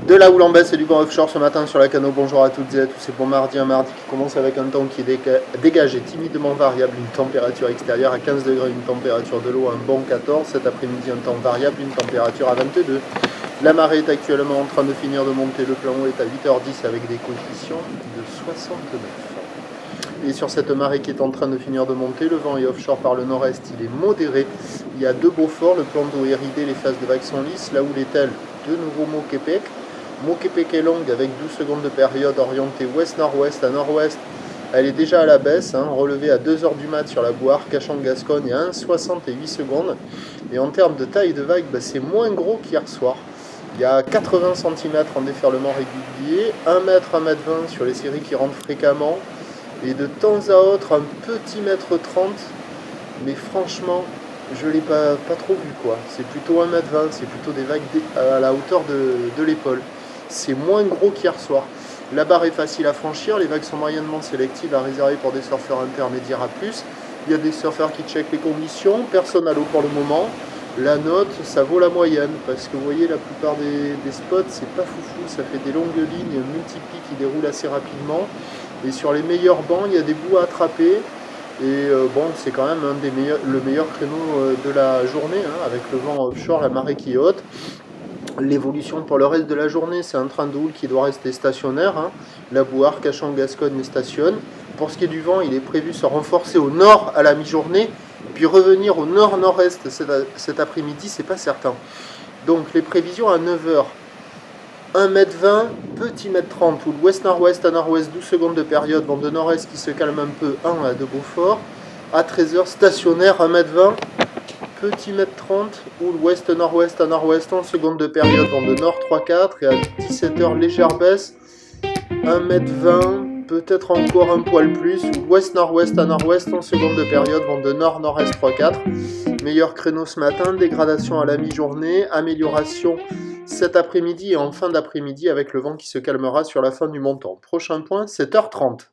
De la houle en baisse et du vent offshore ce matin sur la Cano. Bonjour à toutes et à tous. C'est pour mardi, un mardi qui commence avec un temps qui est dégagé, timidement variable, une température extérieure à 15 degrés, une température de l'eau un bon 14. Cet après-midi, un temps variable, une température à 22. La marée est actuellement en train de finir de monter. Le plan haut est à 8h10 avec des coefficients de 69. Et sur cette marée qui est en train de finir de monter, le vent est offshore par le nord-est, il est modéré. Il y a deux Beaufort, le plan d'eau est ridé, les phases de vagues sont lisses. Là où est-elle? De nouveau Moképec. Moképec est longue avec 12 secondes de période orientée ouest-nord-ouest à nord-ouest. Elle est déjà à la baisse, relevée à 2h du mat sur la Boire, Cachan-Gascogne à 1,68 secondes. Et en termes de taille de vague, c'est moins gros qu'hier soir. Il y a 80 cm en déferlement régulier, 1 m, 1 m 20 sur les séries qui rentrent fréquemment. Et de temps à autre, un petit mètre 30, mais franchement, je ne l'ai pas trop vu quoi. C'est plutôt 1 m 20, c'est plutôt des vagues à la hauteur de l'épaule. C'est moins gros qu'hier soir. La barre est facile à franchir, les vagues sont moyennement sélectives à réserver pour des surfeurs intermédiaires à plus. Il y a des surfeurs qui checkent les conditions, personne à l'eau pour le moment. La note, ça vaut la moyenne, parce que vous voyez, la plupart des spots, c'est pas foufou, ça fait des longues lignes multiples qui déroulent assez rapidement. Et sur les meilleurs bancs, il y a des bouts à attraper. Et c'est quand même le meilleur créneau de la journée, avec le vent offshore, la marée qui est haute. L'évolution pour le reste de la journée, c'est un train de houle qui doit rester stationnaire. La Boire, Cachan-Gascogne stationne. Pour ce qui est du vent, il est prévu se renforcer au nord à la mi-journée, puis revenir au nord-nord-est cet après-midi, c'est pas certain. Donc les prévisions à 9h. 1 m 20, petit mètre 30, ou ouest-nord-ouest à nord-ouest, 12 secondes de période, vent de nord-est qui se calme un peu, 1 à de Beaufort. À 13h, stationnaire, 1 m 20, petit mètre 30, ou ouest-nord-ouest à nord-ouest, 11 secondes de période, vent de nord 3-4. Et à 17h, légère baisse, 1 m 20, peut-être encore un poil plus, ou ouest-nord-ouest à nord-ouest, 11 secondes de période, vent de nord-nord-est 3-4. Meilleur créneau ce matin, dégradation à la mi-journée, amélioration cet après-midi et en fin d'après-midi avec le vent qui se calmera sur la fin du montant. Prochain point, 7h30.